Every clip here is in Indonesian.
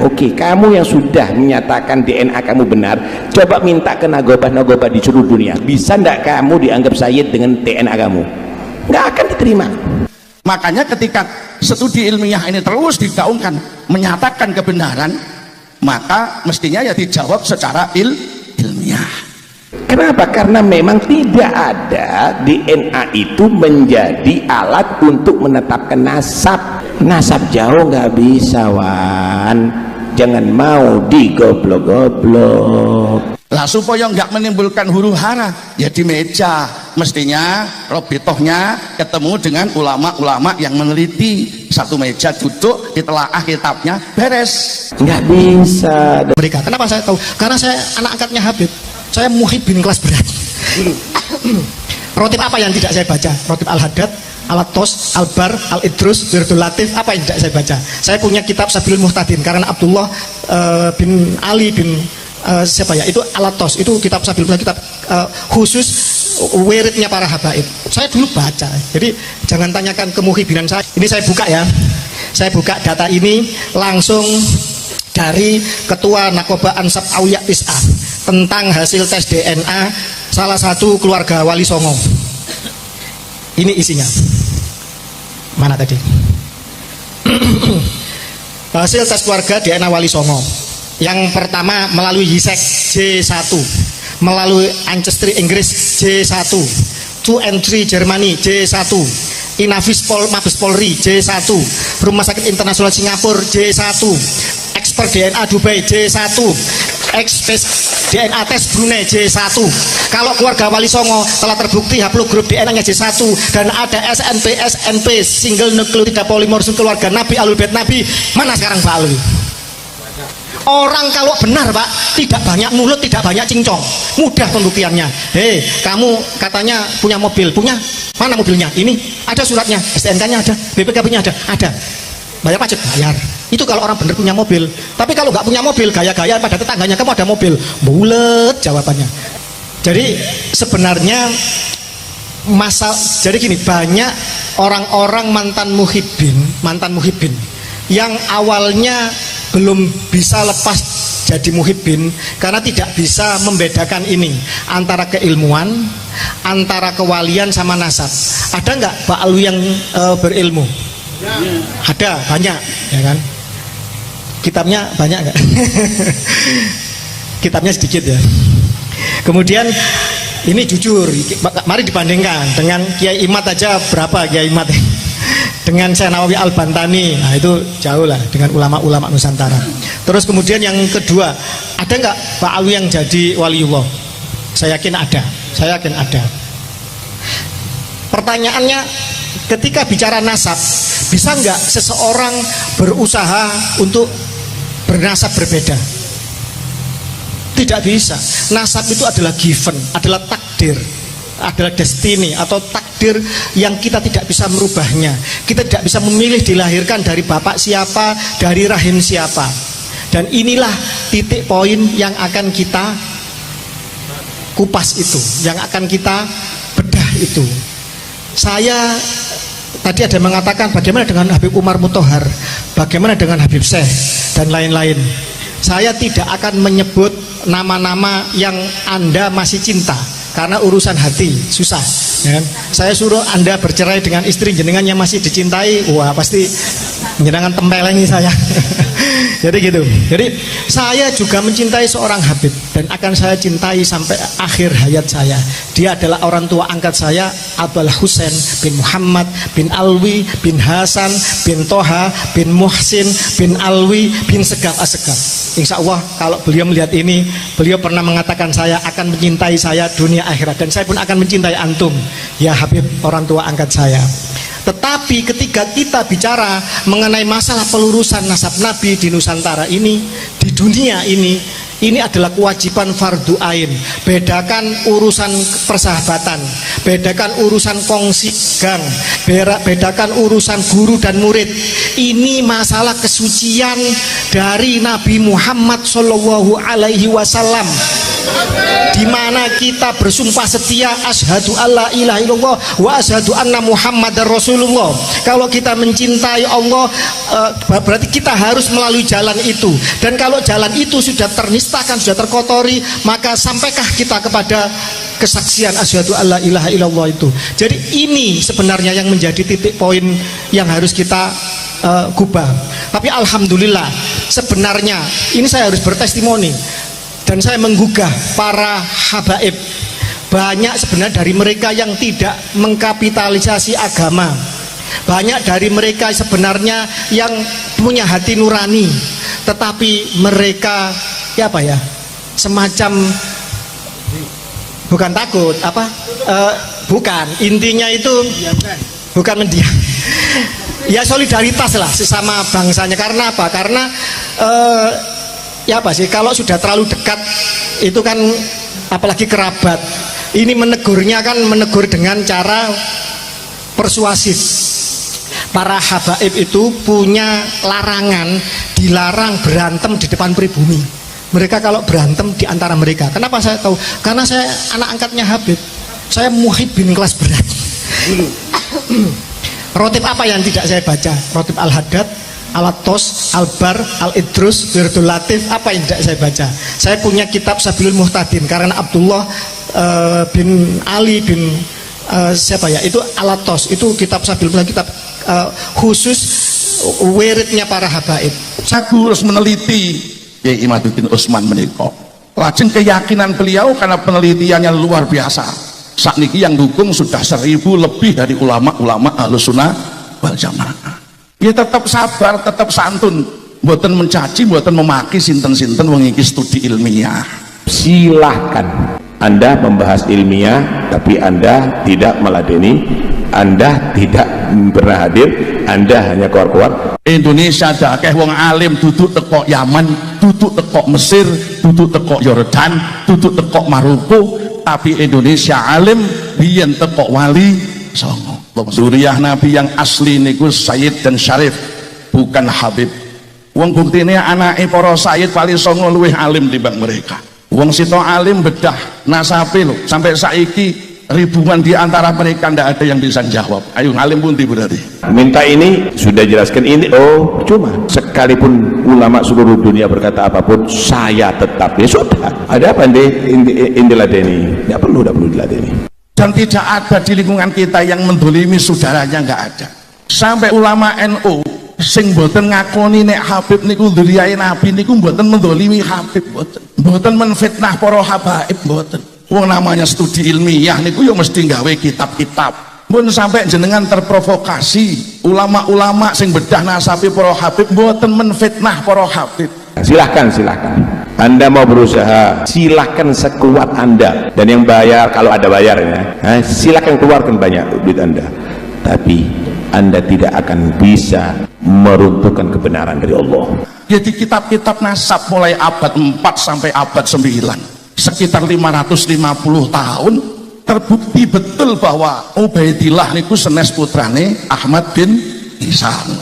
Oke, kamu yang sudah menyatakan DNA kamu benar, coba minta ke nagobah-nagobah di seluruh dunia, bisa ndak kamu dianggap sayyid dengan DNA kamu? Nggak akan diterima. Makanya ketika studi ilmiah ini terus digaungkan menyatakan kebenaran, maka mestinya ya dijawab secara ilmiah. Kenapa? Karena memang tidak ada DNA itu menjadi alat untuk menetapkan nasab. Nasab jauh nggak bisa, Wan. Jangan mau digoblok-goblok. Lah supaya nggak menimbulkan huru hara, ya di meja mestinya robitohnya ketemu dengan ulama-ulama yang meneliti, satu meja duduk ditelaah kitabnya beres. Nggak bisa. Mereka kenapa saya tahu? Karena saya anak angkatnya Habib. Saya muhibbin kelas berat. Rotib apa yang tidak saya baca? Rotib Al-Haddad, Al-Tos, Al-Bar, Al-Idrus, Wirdul Latif, apa yang tidak saya baca? Saya punya kitab Sabilul Muhtadin karena Abdullah bin Ali bin siapa ya? Itu Al-Tos, itu kitab Sabilul Muhtadin, kitab khusus wiridnya para habaib. Saya dulu baca. Jadi jangan tanyakan kemuhibbinan saya. Ini saya buka ya. Saya buka data ini langsung dari Ketua Nakobah Ansab Awiyah Tis'ah tentang hasil tes DNA salah satu keluarga Wali Songo. Ini isinya. Mana tadi? Hasil tes keluarga DNA Wali Songo. Yang pertama melalui HISEK J1, melalui Ancestry Inggris J1, 2 and 3 Jermani J1, Inavis Mabes Polri J1, Rumah Sakit Internasional Singapura J1, Expert DNA Dubai J1, Expert DNA tes Brunei J1. Kalau keluarga Wali Songo telah terbukti haplogrup DNA-nya J1 dan ada SNP single nukleotida polimorfisme keluarga Nabi Alul Bait Nabi, mana sekarang Pak Alwi? Orang kalau benar Pak, tidak banyak mulut, tidak banyak cincong, mudah pembuktiannya. Hei, kamu katanya punya mobil, punya? Mana mobilnya? Ini ada suratnya, STNK-nya ada, BPKB-nya ada. Bayar pajak? Bayar. Itu kalau orang benar punya mobil. Tapi kalau nggak punya mobil, gaya-gaya pada tetangganya kamu ada mobil, bulet jawabannya. Jadi sebenarnya jadi gini, banyak orang-orang mantan muhibbin yang awalnya belum bisa lepas jadi muhibbin karena tidak bisa membedakan ini antara keilmuan, antara kewalian sama nasab. Ada nggak Pak Alwi yang berilmu? Ada, banyak, ya kan? Kitabnya banyak nggak? Kitabnya sedikit ya. Kemudian ini jujur, mari dibandingkan dengan Kiai Imad aja, berapa Kiai Imad dengan Syekh Nawawi Al-Bantani, nah itu jauh lah dengan ulama-ulama Nusantara. Terus kemudian yang kedua, ada nggak Pak Alwi yang jadi waliullah? Saya yakin ada. Pertanyaannya, ketika bicara nasab, bisa nggak seseorang berusaha untuk bernasab berbeda? Tidak bisa. Nasab itu adalah given, adalah takdir, adalah destiny atau takdir yang kita tidak bisa merubahnya. Kita tidak bisa memilih dilahirkan dari bapak siapa, dari rahim siapa. Dan inilah titik poin yang akan kita kupas itu, yang akan kita bedah itu. Saya tadi ada mengatakan bagaimana dengan Habib Umar Muthohar, bagaimana dengan Habib Syekh dan lain-lain. Saya tidak akan menyebut nama-nama yang Anda masih cinta karena urusan hati susah, ya kan? Saya suruh Anda bercerai dengan istri jenengan yang masih dicintai, wah pasti jenengan tempelengi saya. Jadi gitu. Jadi saya juga mencintai seorang Habib dan akan saya cintai sampai akhir hayat saya. Dia adalah orang tua angkat saya, Abdul Husain bin Muhammad bin Alwi bin Hasan bin Toha bin Muhsin bin Alwi bin Segaf Asegaf. Insya Allah kalau beliau melihat ini, beliau pernah mengatakan saya akan mencintai saya dunia akhirat, dan saya pun akan mencintai antum ya Habib, orang tua angkat saya. Tetapi ketika kita bicara mengenai masalah pelurusan nasab Nabi di Nusantara ini, di dunia ini adalah kewajiban fardu ain. Bedakan urusan persahabatan, bedakan urusan kongsi gang, bedakan urusan guru dan murid. Ini masalah kesucian dari Nabi Muhammad SAW. di mana kita bersumpah setia asyhadu alla ilaha illallah wa asyhadu anna muhammadar rasulullah. Kalau kita mencintai Allah, berarti kita harus melalui jalan itu. Dan kalau jalan itu sudah ternistakan, sudah terkotori, maka sampaikah kita kepada kesaksian asyhadu alla ilaha illallah itu. Jadi ini sebenarnya yang menjadi titik poin yang harus kita gubah. Tapi alhamdulillah, sebenarnya ini saya harus bertestimoni dan saya menggugah para habaib. Banyak sebenarnya dari mereka yang tidak mengkapitalisasi agama. Banyak dari mereka sebenarnya yang punya hati nurani, tetapi mereka semacam bukan takut bukan, intinya itu bukan mendiam. Ya solidaritas lah sesama bangsanya. Karena apa? Karena kalau sudah terlalu dekat itu kan, apalagi kerabat, ini menegurnya kan menegur dengan cara persuasif. Para habaib itu punya larangan, dilarang berantem di depan pribumi. Mereka kalau berantem di antara mereka. Kenapa saya tahu? Karena saya anak angkatnya Habib. Saya muhibbin kelas berat. Rotib apa yang tidak saya baca? Rotib Al-Haddad, Al-Tos, Al-Bar, Al-Idrus, Wirdul Latif, apa yang tidak saya baca? Saya punya kitab Sabilul Muhtadin karena Abdullah bin Ali bin itu Al-Tos, itu kitab Sabilul Muhtadin, kitab khusus wiridnya para habaib. Saya harus meneliti Kiai Imaduddin Utsman menika. Lajeng keyakinan beliau karena penelitiannya luar biasa. Saat niki yang dukung sudah 1000 lebih dari ulama-ulama Ahlussunnah wal Jamaah. Ya tetap sabar, tetap santun, mboten mencaci, mboten memaki sinten-sinten wong iki studi ilmiah. Silahkan Anda membahas ilmiah, tapi Anda tidak meladeni, Anda tidak pernah hadir, Anda hanya keluar-keluar. Indonesia ada akeh wong alim duduk teko Yaman, duduk teko Mesir, duduk teko Yordan, duduk teko Maroko, tapi Indonesia alim biyen teko Wali Songo. Zuriyah Nabi yang asli niku Sayyid dan Syarif, bukan Habib. Wong buktine anake para Sayyid Wali Songo luwih alim timbang mereka. Wong sito alim bedah nasabe lho, sampai saiki ribuan di antara mereka ndak ada yang bisa jawab. Ayo ngalim pundi berarti? Minta ini sudah jelaskan ini, oh cuma sekalipun ulama seluruh dunia berkata apapun, saya tetap, ya sudah. Ada apa diladeni? Tidak perlu diladeni. Dan tidak ada di lingkungan kita yang mendolimi saudaranya, nggak ada. Sampai ulama NU sing mboten ngakoni nek Habib niku dzurriyahe Nabi niku mboten mendolimi Habib, mboten menfitnah para habaib, mboten. Wong namanya studi ilmiah niku yo mesti gawe kitab-kitab. Mun sampai jenengan terprovokasi ulama-ulama sing bedah nasabe para Habib mboten menfitnah para Habib. Silahkan Anda mau berusaha, silahkan sekuat Anda, dan yang bayar kalau ada bayarnya, silahkan keluarkan banyak duit Anda, tapi Anda tidak akan bisa meruntuhkan kebenaran dari Allah. Jadi kitab-kitab nasab mulai abad 4 sampai abad 9, sekitar 550 tahun, terbukti betul bahwa Ubaidillah niku senes putrane Ahmad bin Hisam.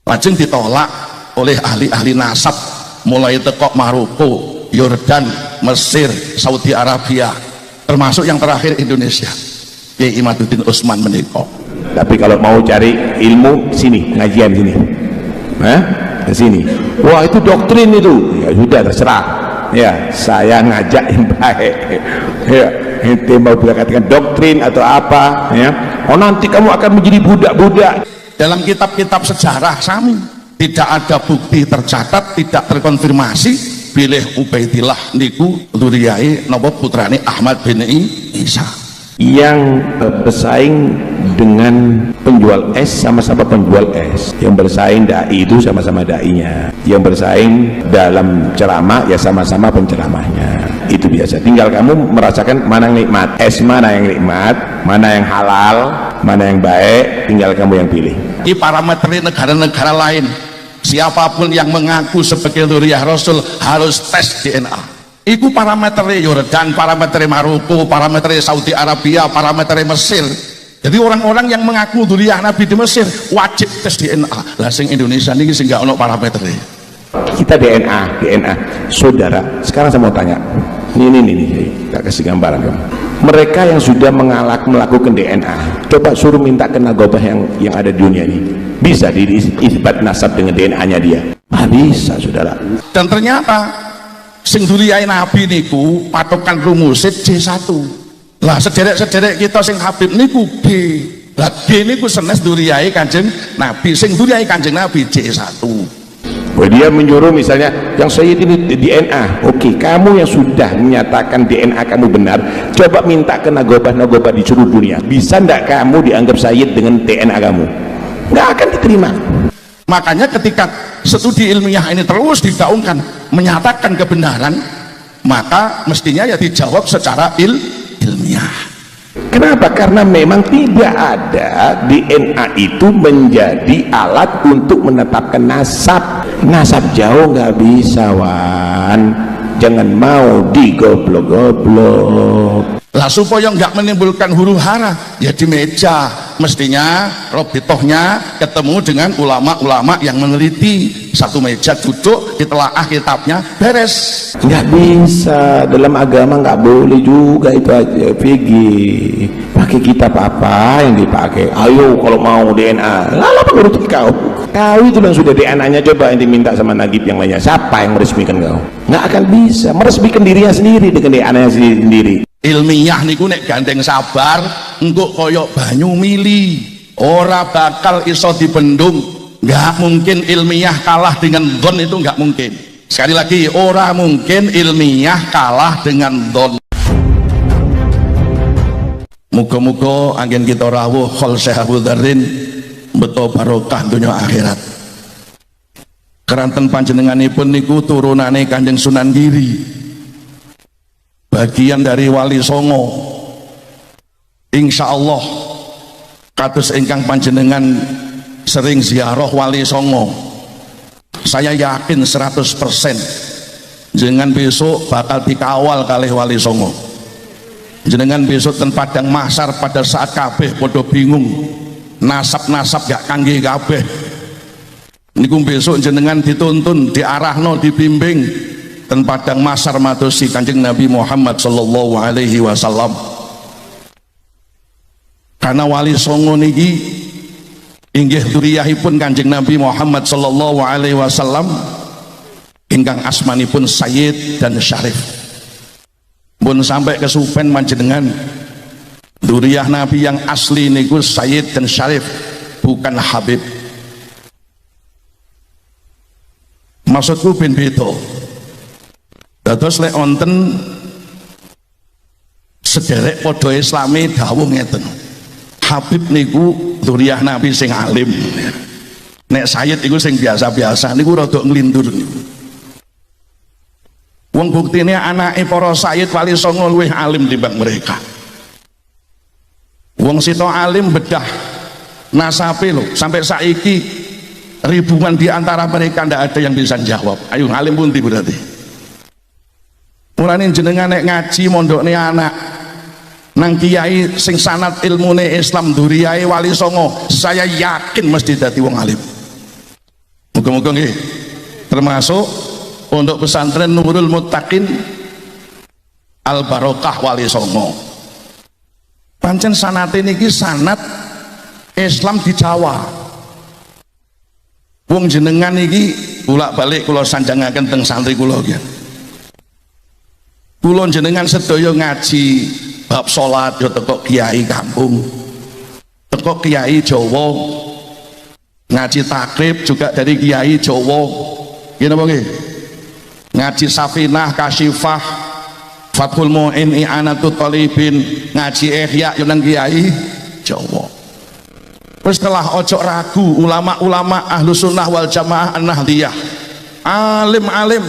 Lajeng ditolak oleh ahli-ahli nasab mulai teko Maroko, Yordan, Mesir, Saudi Arabia, termasuk yang terakhir Indonesia, Kiai Imaduddin Utsman menika. Tapi kalau mau cari ilmu sini, ngajian sini, ke sini. Wah itu doktrin itu, ya sudah terserah. Ya saya ngajak yang baik. Ya ente mau katakan doktrin atau apa? Ya, oh nanti kamu akan menjadi budak-budak. Dalam kitab-kitab sejarah sami tidak ada bukti tercatat, tidak terkonfirmasi bilih Ubaidillah niku dzurriyahe napa putrane Ahmad bin Isa. Yang bersaing dengan penjual es sama-sama penjual es, yang bersaing dai itu sama-sama dainya, yang bersaing dalam ceramah ya sama-sama penceramahnya. Itu biasa, tinggal kamu merasakan mana yang nikmat, es mana yang nikmat, mana yang halal, mana yang baik, tinggal kamu yang pilih. Ini parameter negara-negara lain, siapapun yang mengaku sebagai dzurriyyah Rasul harus tes DNA. Iku parameter Yordan, parameter Maroko, parameter Saudi Arabia, parameter Mesir. Jadi orang-orang yang mengaku dzurriyyah Nabi di Mesir wajib tes DNA. Lah sing Indonesia niki sing gak ono parametere. Kita DNA. Saudara, sekarang saya mau tanya. Ini, tak kasih gambaran kamu. Mereka yang sudah melakukan DNA, coba suruh minta ke nagobah yang ada di dunia ini, bisa diisbat nasab dengan DNA-nya dia? Bisa, saudara. Dan ternyata sing duriyai Nabi niku patokan rumusnya J1. Lah sederek kita sing Habib niku B. Lah B niku senes duriyai Kanjeng Nabi, sing duriyai Kanjeng Nabi J1. Dia menyuruh misalnya yang Sayyid ini DNA, oke, kamu yang sudah menyatakan DNA kamu benar, coba minta ke nagobah-nagobah di seluruh dunia, bisa ndak kamu dianggap Sayyid dengan DNA kamu? Nggak akan diterima. Makanya ketika studi ilmiah ini terus digaungkan menyatakan kebenaran, maka mestinya ya dijawab secara ilmiah. Kenapa? Karena memang tidak ada DNA itu menjadi alat untuk menetapkan nasab. Nasab jauh nggak bisa, Wan. Jangan mau digoblok-goblok. Lah supaya nggak menimbulkan huru hara, ya di meja mestinya robitohnya ketemu dengan ulama-ulama yang meneliti, satu meja duduk ditelaah kitabnya, beres. Nggak bisa, dalam agama nggak boleh juga itu aja. Pergi pakai kitab apa yang dipakai, ayo kalau mau DNA lalu apa urusan kau itu yang sudah DNA-nya, coba yang diminta sama Nagib yang lainnya, siapa yang meresmikan kau? Nggak akan bisa meresmikan dirinya sendiri dengan DNA-nya sendiri. Ilmiah niku nek gandeng sabar engko koyok banyu mili, ora bakal iso dibendung. Nggak mungkin ilmiah kalah dengan don, itu nggak mungkin. Sekali lagi, ora mungkin ilmiah kalah dengan don. Muga-muga angin kita rawuh khol sehabul darin, beto barokah dunia akhirat. Keranten panjenenganipun niku turunane Kanjeng Sunan Giri, bagian dari Wali Songo. Insya Allah kados ingkang panjenengan sering ziarah Wali Songo, saya yakin 100% jenengan besok bakal dikawal kalih Wali Songo. Jenengan besok ten Padang Mahsyar pada saat kabeh podo bingung, nasab-nasab gak kangge kabeh niku besok jenengan dituntun, diarahno, dibimbing ten Padang Mahsyar madosi Kanjeng Nabi Muhammad sallallahu alaihi wasallam. Karena Wali Songo niki inggih duriyahipun Kanjeng Nabi Muhammad sallallahu alaihi wasallam ingkang asmanipun Sayyid dan Syarif. Pun sampai kesupen panjenengan duriyah Nabi yang asli niku Sayyid dan Syarif, bukan Habib. Maksudku ben beda. Dados lek wonten sederek padha Islami dawuh ngeten, Habib niku duriyah Nabi sing alim, nek Sayyid iku sing biasa-biasa niku rada nglindur niku. Wong buktine anake para Sayyid Wali Songo luwih alim timbang mereka. Wong sito alim bedah nasabe lho, sampai saiki ribuan di antara mereka ndak ada yang bisa jawab. Ayo alim pundi berarti? Mulane jenengan nek ngaji mondokne anak nang kiai sing sanad ilmune Islam duriyai Wali Songo, saya yakin mesti dadi wong alim. Muga-muga nggih termasuk Pondok Pesantren Nurul Muttaqin Al Barokah Wali Songo. Pancen sanate niki sanad Islam di Jawa. Wong jenengan niki bolak-balik kula sanjangaken teng santri kula nggih. Kula jenengan sedaya ngaji bab salat ya teko kiai kampung, teko kiai Jawa, ngaji takrib juga dari kiai Jawa. Nggih napa nggih? Ngaji Safinah, Kasyifah, Fathul Mu'in, I'anatul Talibin, ngaji Ihya yo nang kiai Jawa. Terus setelah ojo ragu, ulama-ulama Ahlus Sunnah wal Jamaah An-Nahdiyah, alim-alim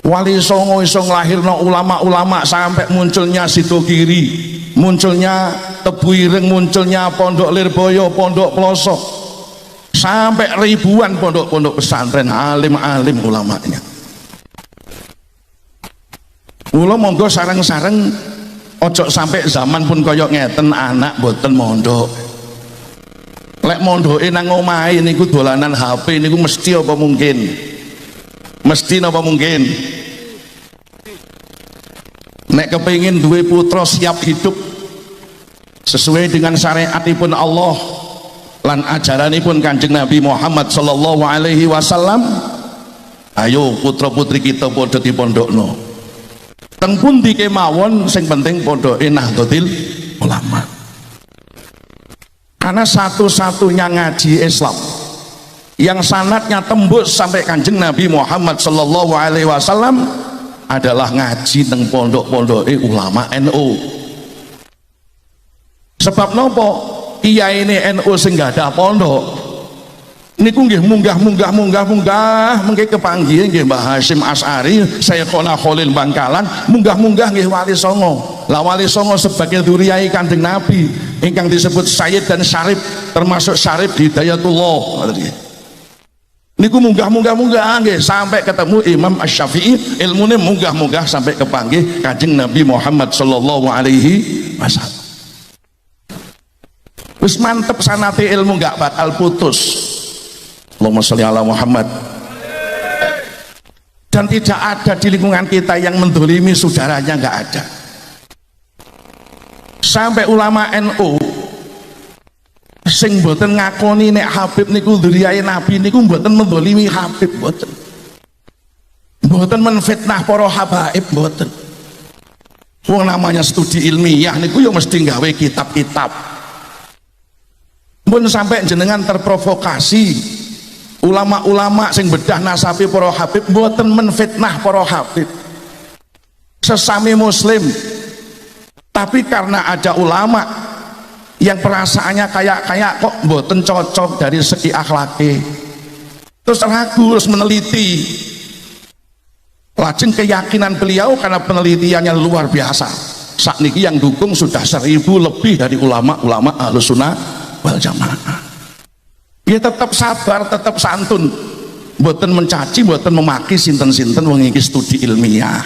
Wali Songo iso nglahirno ulama-ulama sampai munculnya Sidogiri, munculnya Tebu Ireng, munculnya Pondok Lirboyo, Pondok Pelosok, sampai ribuan pondok-pondok pesantren, alim-alim ulamanya. Kula monggo sareng-sareng ojo sampai zaman pun koyok ngeten anak boten mondok. Lek mondoke nang omahe niku dolanan HP niku mesti apa mungkin? Mesti napa mungkin? nek kepingin duwe putra siap hidup sesuai dengan syariatipun Allah lan ajaranipun Kanjeng Nabi Muhammad sallallahu alaihi wasallam, ayo putra putri kita padha dipondhokno teng pundi kemawon, sing penting pondoke Nahdlatul Ulama. Karena satu-satunya ngaji Islam yang sanadnya tembus sampai Kanjeng Nabi Muhammad sallallahu alaihi wasallam adalah ngaji teng pondok-pondoke ulama NU. Sebab nopo? Kiai ini NU sing gak ada pondok niku nggih munggah mengke kepanggih nggih Mbah Hasyim Asy'ari, Syekhona Khalil Bangkalan, munggah nggih Wali Songo. Lah Wali Songo sebagai dzurriyyah Kanjeng Nabi ingkang disebut Sayyid dan Syarif, termasuk Syarif Hidayatullah niku munggah nggih sampai ketemu Imam Asy-Syafi'i, ilmune munggah sampai kepanggih Kanjeng Nabi Muhammad sallallahu alaihi wasallam. Wis mantep sanate ilmu gak bakal putus. Allahumma sholli ala Muhammad. Dan tidak ada di lingkungan kita yang mendolimi saudaranya, gak ada. Sampai ulama NU sing mboten ngakoni nek Habib niku dzurriyyah Nabi niku mboten mendolimi Habib, mboten menfitnah para habaib, mboten. Wong namanya studi ilmiah niku ya mesti gawe kitab-kitab. Pun sampai jenengan terprovokasi ulama-ulama sing bedah nasabi para habib mboten menfitnah para habib sesami muslim, tapi karena ada ulama yang perasaannya kayak kok mboten cocok dari segi akhlaki, terus ragu, terus meneliti. Lajeng keyakinan beliau karena penelitiannya luar biasa, sakniki yang dukung sudah 1000 lebih dari ulama-ulama Ahlussunnah wal Jamaah. Dia tetap sabar, tetap santun, mboten mencaci, mboten memaki sinten-sinten wong iki studi ilmiah.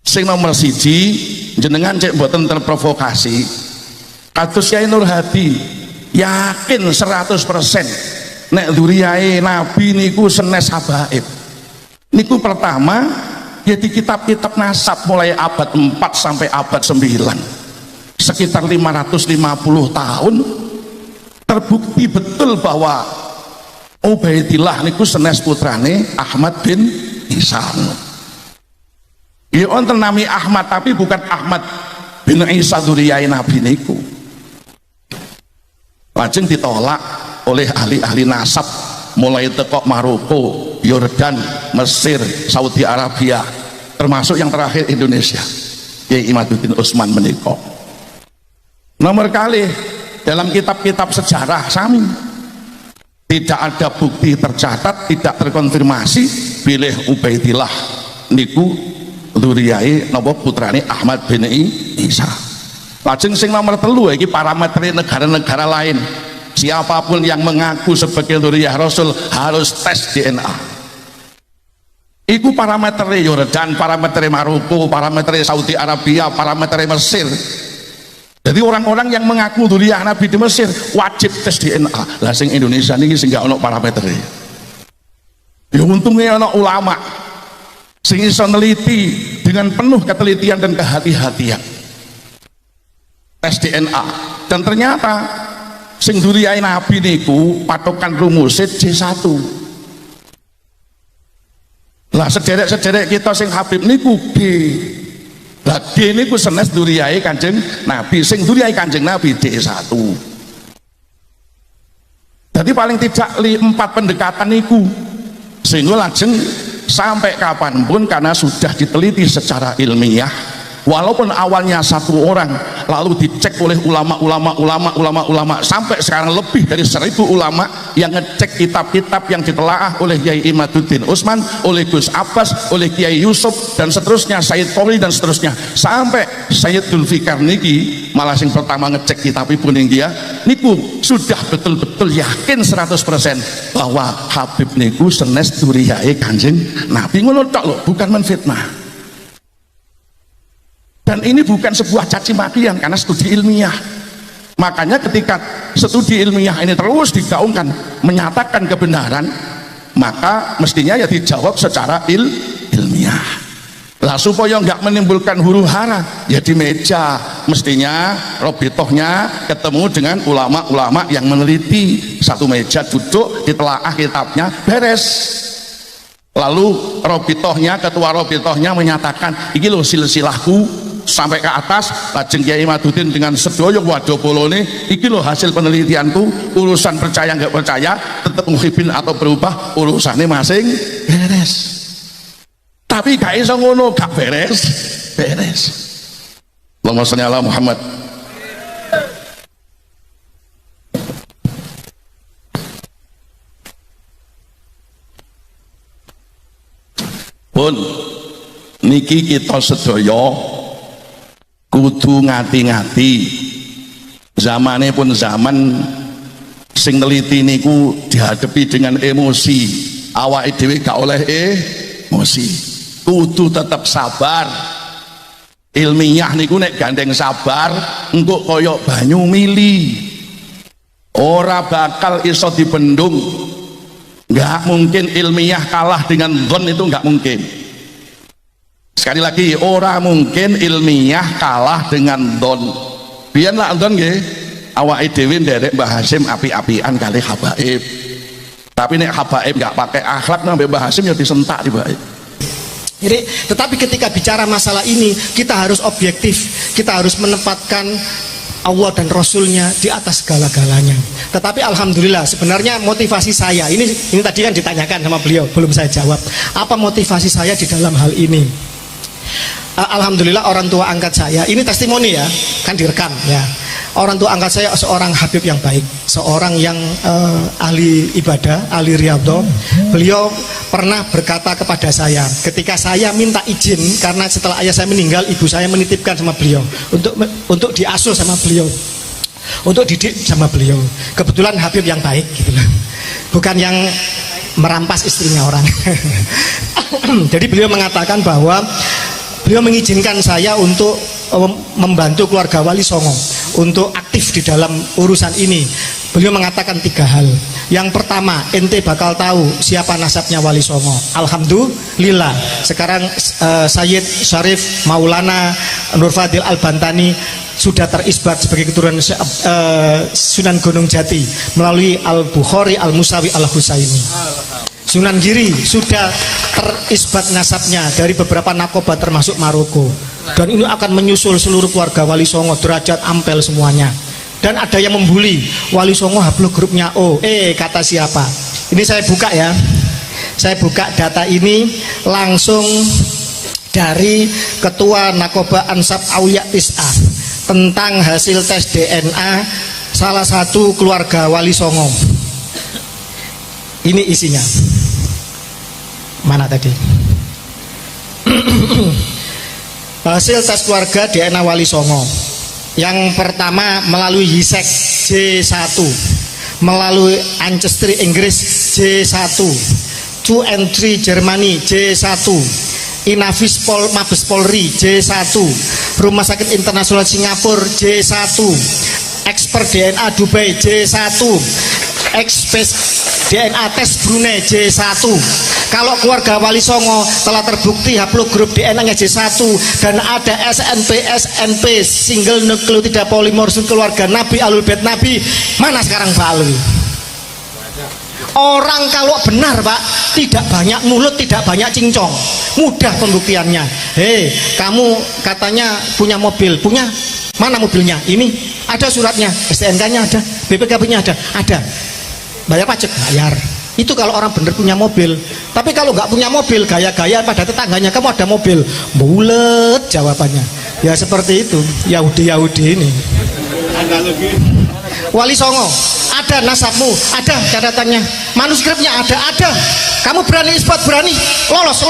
Sing nomor siji, jenengan cek mboten terprovokasi. Kados Kyai Nur Hadi yakin 100% nek dzurriyyah Nabi niku senes habaib. Niku pertama ya di kitab-kitab nasab mulai abad 4 sampai abad 9, sekitar 550 tahun terbukti betul bahwa Ubaidillah niku senes putrane Ahmad bin Hisam. Ya wonten nami Ahmad tapi bukan Ahmad bin Isa dzurriyyah Nabi niku. Lajeng ditolak oleh ahli-ahli nasab mulai teko Maroko, Yordan, Mesir, Saudi Arabia, termasuk yang terakhir Indonesia, Kyai Imaduddin Utsman menika. Nomor kali dalam kitab-kitab sejarah sami tidak ada bukti tercatat, tidak terkonfirmasi bilih Ubaidillah niku dzurriyyah napa putrane Ahmad bin Isa. Lajeng sing nomor 3 iki parameter negara-negara lain, siapapun yang mengaku sebagai dzurriyyah Rasul harus tes DNA. Iku parameter Yordan, parameter Maroko, parameter Saudi Arabia, parameter Mesir. Jadi orang-orang yang mengaku dzurriyyah Nabi di Mesir wajib tes DNA. Lah sing Indonesia niki sing gak ono parametere. Ya untungnya ono ulama sing iso neliti dengan penuh ketelitian dan kehati-hatian. Tes DNA, dan ternyata sing dzurriyyah Nabi niku patokan rumusnya J1. Lah sederek-sederek kita sing Habib niku B. Lah D niku senes dzurriyyah Kanjeng Nabi, sing dzurriyyah Kanjeng Nabi D1. Jadi paling tidak 4 pendekatan niku, sehingga lajeng sampai kapanpun karena sudah diteliti secara ilmiah, walaupun awalnya 1 orang lalu dicek oleh ulama sampai sekarang lebih dari 1000 ulama yang ngecek kitab-kitab yang ditelaah oleh Kyai Imaduddin Utsman, oleh Gus Abbas, oleh Kyai Yusuf dan seterusnya, Sayyid Qoli dan seterusnya, sampai Sayyid Dzulfikar niki malah sing pertama ngecek kitabipun dia niku sudah betul-betul yakin 100% bahwa Habib niku senes dzurriyyah Kanjeng Nabi. Ngono tok lho, bukan menfitnah. Dan ini bukan sebuah caci makian karena studi ilmiah. Makanya ketika studi ilmiah ini terus digaungkan menyatakan kebenaran, maka mestinya ya dijawab secara ilmiah. Lah supaya nggak menimbulkan huru hara ya di meja mestinya robitohnya ketemu dengan ulama-ulama yang meneliti, satu meja duduk ditelaah kitabnya beres. Lalu robitohnya, ketua robitohnya menyatakan iki lho silsilahku sampai ke atas. Lajeng Kiai Madudin dengan sedoyo wadopolone iki lho hasil penelitianku, urusan percaya nggak percaya tetap muhibin atau berubah urusannya masing beres. Tapi gak iso ngono, gak beres. Allahumma sholli ala Muhammad. Pun niki kita sedaya kudu ngati-ngati. Zamane pun zaman sing neliti niku dihadapi dengan emosi. Awake dhewe gak oleh emosi. Kudu tetap sabar. Ilmiah niku nek gandeng sabar engko koyok banyu mili, ora bakal iso dibendung. Nggak mungkin ilmiah kalah dengan dhon, itu nggak mungkin. Sekali lagi, ora mungkin ilmiah kalah dengan dhon. Biyen lah dhon nggih, awake dhewe nderek Mbah Hasyim api-apian kali habaib. Tapi nek habaib nggak pakai akhlak nang Mbah Hasyim ya disentak tiba. Jadi, tetapi ketika bicara masalah ini kita harus objektif, kita harus menempatkan Allah dan Rasulnya di atas segala-galanya. Tetapi alhamdulillah sebenarnya motivasi saya ini tadi kan ditanyakan sama beliau, belum saya jawab. Apa motivasi saya di dalam hal ini? Alhamdulillah orang tua angkat saya, ini testimoni ya, kan direkam ya. Orang tua angkat saya seorang Habib yang baik, seorang yang ahli ibadah, ahli riyadhah. Beliau pernah berkata kepada saya ketika saya minta izin, karena setelah ayah saya meninggal ibu saya menitipkan sama beliau untuk diasuh sama beliau, untuk didik sama beliau. Kebetulan Habib yang baik gitu lah, bukan yang merampas istrinya orang. Jadi beliau mengatakan bahwa beliau mengizinkan saya untuk membantu keluarga Wali Songo untuk aktif di dalam urusan ini. Beliau mengatakan 3 hal. Yang pertama, ente bakal tahu siapa nasabnya Wali Songo. Alhamdulillah sekarang Sayyid Syarif Maulana Nur Fadil Al-Bantani sudah terisbat sebagai keturunan Sunan Gunung Jati melalui Al-Bukhari, Al-Musawi, Al-Husaini. Sunan Giri sudah terisbat nasabnya dari beberapa nakoba termasuk Maroko, dan ini akan menyusul seluruh keluarga Wali Songo, derajat ampel semuanya. Dan ada yang membuli Wali Songo hablug grupnya O. Kata siapa? Ini saya buka ya, saya buka data ini langsung dari Ketua Nakoba Ansab Aulia Tis'ah tentang hasil tes DNA salah satu keluarga Wali Songo. Ini isinya. Mana tadi? Hasil tes keluarga DNA Wali Songo. Yang pertama melalui Yisek J1, melalui Ancestry Inggris J1, 2 and 3 Jermani J1, Inavis Mabes Polri J1, Rumah Sakit Internasional Singapura J1, Expert DNA Dubai J1, Expert DNA tes Brunei J1. Kalau keluarga Wali Songo telah terbukti haplogrup DNA-nya J1 dan ada SNP single nukleotida polimorfin keluarga Nabi Alul Bait Nabi, mana sekarang Pak Alwi? Orang kalau benar Pak, tidak banyak mulut, tidak banyak cincong, mudah pembuktiannya. Hei, kamu katanya punya mobil, punya? Mana mobilnya? Ini ada suratnya, STNK-nya ada, BPKB-nya ada. Bayar pajak? Bayar. Itu kalau orang benar punya mobil. Tapi kalau nggak punya mobil, gaya-gaya pada tetangganya, kamu ada mobil, bulet jawabannya. Ya seperti itu Yahudi ini. Wali Songo, ada nasabmu, ada catatannya, manuskripnya ada. Kamu berani isbat, berani lolos,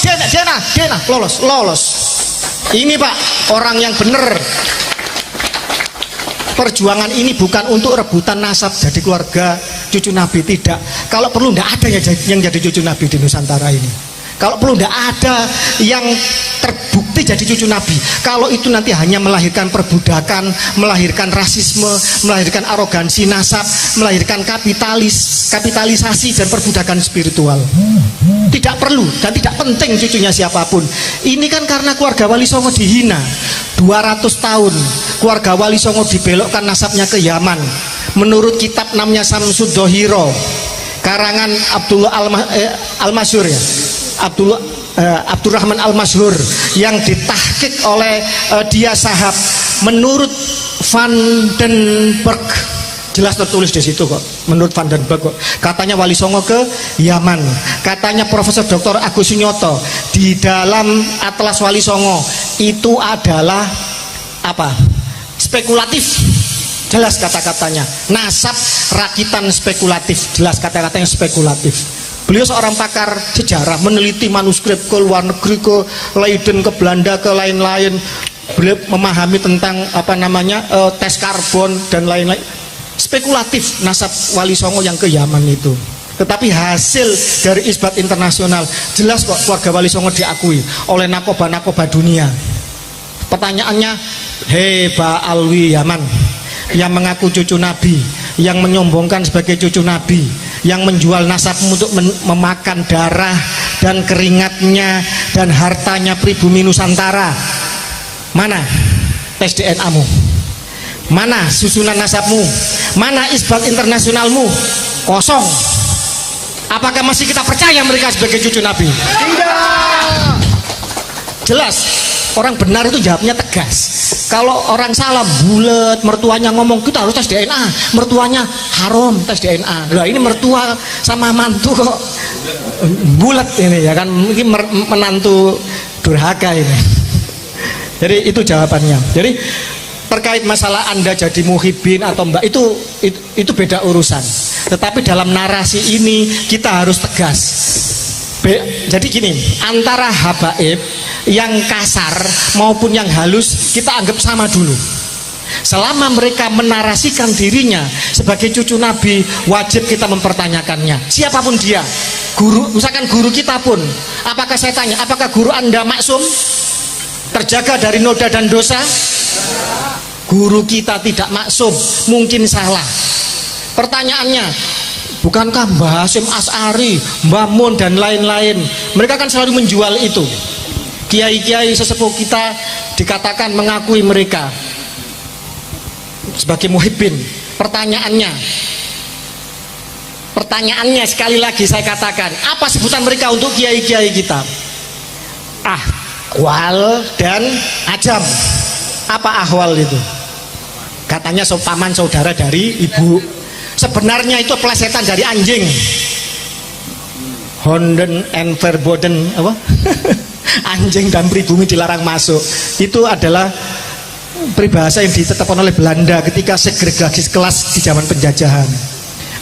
DNA, lolos. Ini Pak, orang yang benar. Perjuangan ini bukan untuk rebutan nasab jadi keluarga cucu Nabi, tidak. Kalau perlu tidak ada yang jadi cucu Nabi di Nusantara ini. Kalau perlu tidak ada yang terbukti jadi cucu Nabi. Kalau itu nanti hanya melahirkan perbudakan, melahirkan rasisme, melahirkan arogansi nasab, melahirkan kapitalisasi dan perbudakan spiritual. Tidak perlu dan tidak penting cucunya siapapun. Ini kan karena keluarga Wali Songo dihina 200 tahun. Keluarga Wali Songo dibelokkan nasabnya ke Yaman. Menurut kitab namanya Samsud Dohiro, karangan Abdullah Al-Masyhur ya, Abdurrahman Al-Masyhur, yang ditahqiq oleh dia sahab. Menurut Van den Berg, jelas tertulis di situ kok. Menurut Van den Berg kok, katanya Wali Songo ke Yaman. Katanya Profesor Dr. Agus Sunyoto di dalam Atlas Wali Songo itu adalah apa? Spekulatif. Jelas kata-katanya. Nasab rakitan spekulatif. Jelas kata-katanya spekulatif. Beliau seorang pakar sejarah, meneliti manuskrip ke luar negeri, ke Leiden, ke Belanda, ke lain-lain. Beliau memahami tentang apa namanya tes karbon dan lain-lain. Spekulatif nasab Wali Songo yang ke Yaman itu. Tetapi hasil dari isbat internasional jelas kok, keluarga Wali Songo diakui oleh nakoba-nakoba dunia. Pertanyaannya, hei Ba Alwi Yaman, yang mengaku cucu Nabi, yang menyombongkan sebagai cucu Nabi, yang menjual nasabmu untuk memakan darah dan keringatnya dan hartanya pribumi Nusantara, mana tes DNA-mu? Mana susunan nasabmu? Mana isbat internasionalmu? Kosong. Apakah masih kita percaya mereka sebagai cucu Nabi? Tidak. Jelas, orang benar itu jawabnya tegas. Kalau orang salah bulat, mertuanya ngomong kita harus tes DNA, mertuanya haram tes DNA. Lah ini mertua sama mantu kok bulat ini ya kan, mungkin menantu durhaka ini. Jadi itu jawabannya. Jadi terkait masalah Anda jadi muhibin atau mbak itu beda urusan. Tetapi dalam narasi ini kita harus tegas. Jadi gini, antara habaib yang kasar maupun yang halus kita anggap sama dulu. Selama mereka menarasikan dirinya sebagai cucu Nabi, wajib kita mempertanyakannya. Siapapun dia, guru, misalkan guru kita pun, apakah saya tanya, apakah guru Anda maksum, terjaga dari noda dan dosa? Guru kita tidak maksum, mungkin salah. Pertanyaannya, bukankah Mbah Hasyim As'ari, Mbah Mun dan lain-lain, mereka kan selalu menjual itu. Kiai-kiai sesepuh kita dikatakan mengakui mereka sebagai muhibbin. Pertanyaannya sekali lagi saya katakan, apa sebutan mereka untuk kiai-kiai kita? Ahwal dan ajam. Apa ahwal itu? Katanya paman saudara dari ibu. Sebenarnya itu plesetan dari anjing. Honden and verboden apa? Anjing dan pribumi dilarang masuk. Itu adalah peribahasa yang ditetapkan oleh Belanda ketika segregasi kelas di zaman penjajahan.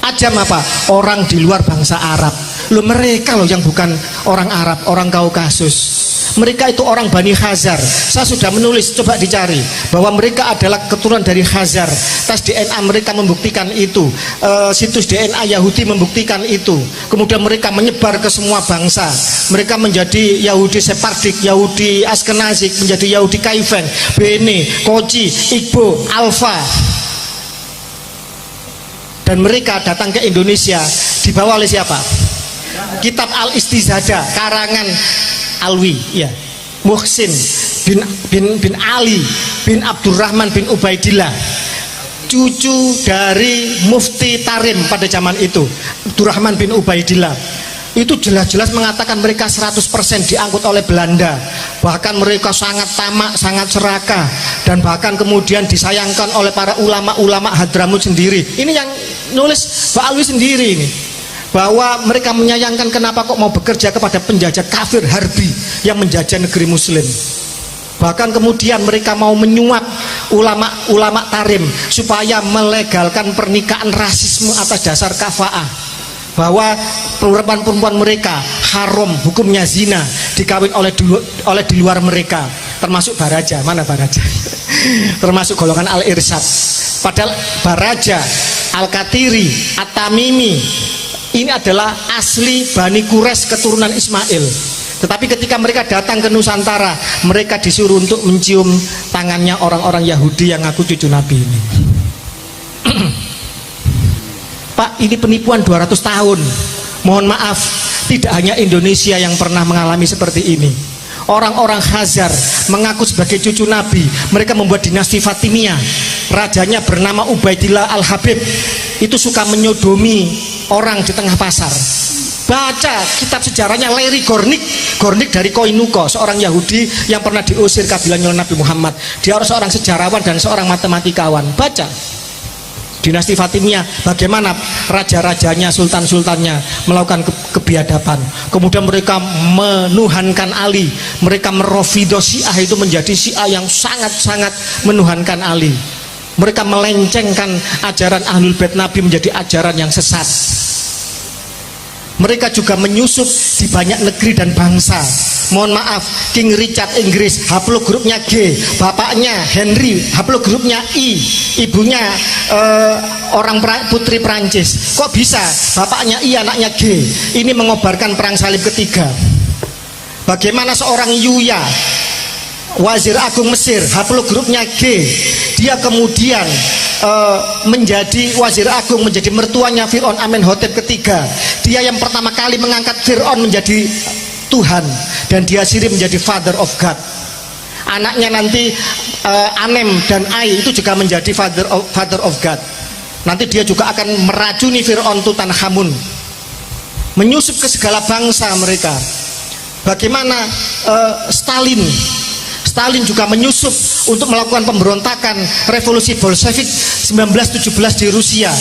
Ajam apa? Orang di luar bangsa Arab. Loh, mereka loh yang bukan orang Arab, orang Kaukasus. Mereka itu orang Bani Khazar. Saya sudah menulis, coba dicari bahwa mereka adalah keturunan dari Khazar. Tes DNA mereka membuktikan itu. Situs DNA Yahudi membuktikan itu. Kemudian mereka menyebar ke semua bangsa. Mereka menjadi Yahudi Sephardic, Yahudi Askenazik, menjadi Yahudi Kaifen, Bene, Koji, Igbo, Alfa. Dan mereka datang ke Indonesia dibawa oleh siapa? Kitab Al-Istizadah karangan Alwi, ya, Muhsin bin Ali bin Abdurrahman bin Ubaidillah, cucu dari Mufti Tarim pada zaman itu, Abdurrahman bin Ubaidillah. Itu jelas-jelas mengatakan mereka 100% diangkut oleh Belanda. Bahkan mereka sangat tamak, sangat serakah, dan bahkan kemudian disayangkan oleh para ulama-ulama Hadramut sendiri. Ini yang nulis Pak Alwi sendiri ini, bahwa mereka menyayangkan kenapa kok mau bekerja kepada penjajah kafir harbi yang menjajah negeri muslim. Bahkan kemudian mereka mau menyuap ulama-ulama Tarim supaya melegalkan pernikahan rasisme atas dasar kafaah, bahwa perempuan-perempuan mereka haram, hukumnya zina, dikawin oleh di luar mereka, termasuk Baraja. Mana Baraja? Termasuk golongan Al-Irsyad. Padahal Baraja, Al-Katiri, At-Tamimi ini adalah asli Bani Quraisy keturunan Ismail. Tetapi ketika mereka datang ke Nusantara, mereka disuruh untuk mencium tangannya orang-orang Yahudi yang ngaku cucu Nabi ini. Pak, ini penipuan 200 tahun. Mohon maaf, tidak hanya Indonesia yang pernah mengalami seperti ini. Orang-orang Khazar mengaku sebagai cucu Nabi. Mereka membuat dinasti Fatimiyah. Rajanya bernama Ubaidillah Al-Habib. Itu suka menyodomi orang di tengah pasar. Baca kitab sejarahnya Larry Gornick. Gornick dari Koinuko, seorang Yahudi yang pernah diusir kabilahnya oleh Nabi Muhammad. Dia seorang sejarawan dan seorang matematika. Baca dinasti Fatimiyah, bagaimana raja-rajanya, sultan-sultannya melakukan kebiadaban. Kemudian mereka menuhankan Ali. Mereka merofido Syiah, itu menjadi Syiah yang sangat-sangat menuhankan Ali. Mereka melencengkan ajaran Ahlul Bait Nabi menjadi ajaran yang sesat. Mereka juga menyusup di banyak negeri dan bangsa. Mohon maaf, King Richard Inggris haplogrupnya G, bapaknya Henry haplogrupnya I, ibunya putri Prancis. Kok bisa bapaknya I, anaknya G? Ini mengobarkan perang salib ketiga. Bagaimana seorang Yuya, wazir agung Mesir, haplogrupnya G, dia kemudian menjadi wazir agung, menjadi mertuanya Fir'aun Amenhotep ketiga. Dia yang pertama kali mengangkat Fir'aun menjadi Tuhan, dan dia sendiri menjadi Father of God. Anaknya nanti Anem dan Ai itu juga menjadi Father of God. Nanti dia juga akan meracuni Fir'aun Tutankhamun, menyusup ke segala bangsa mereka. Bagaimana Stalin juga menyusup untuk melakukan pemberontakan revolusi Bolshevik 1917 di Rusia,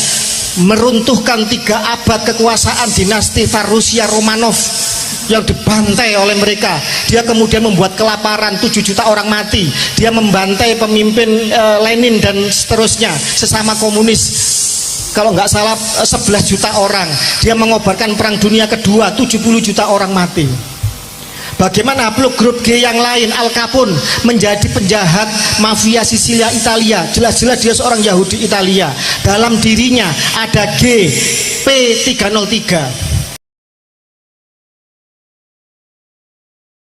meruntuhkan 3 abad kekuasaan dinasti Rusia Romanov yang dibantai oleh mereka. Dia kemudian membuat kelaparan, 7 juta orang mati. Dia membantai pemimpin Lenin dan seterusnya, sesama komunis, kalau nggak salah 11 juta orang. Dia mengobarkan perang dunia kedua, 70 juta orang mati. Bagaimana blok grup G yang lain, Al Capone, menjadi penjahat mafia Sisilia Italia. Jelas-jelas dia seorang Yahudi Italia. Dalam dirinya ada G, P303.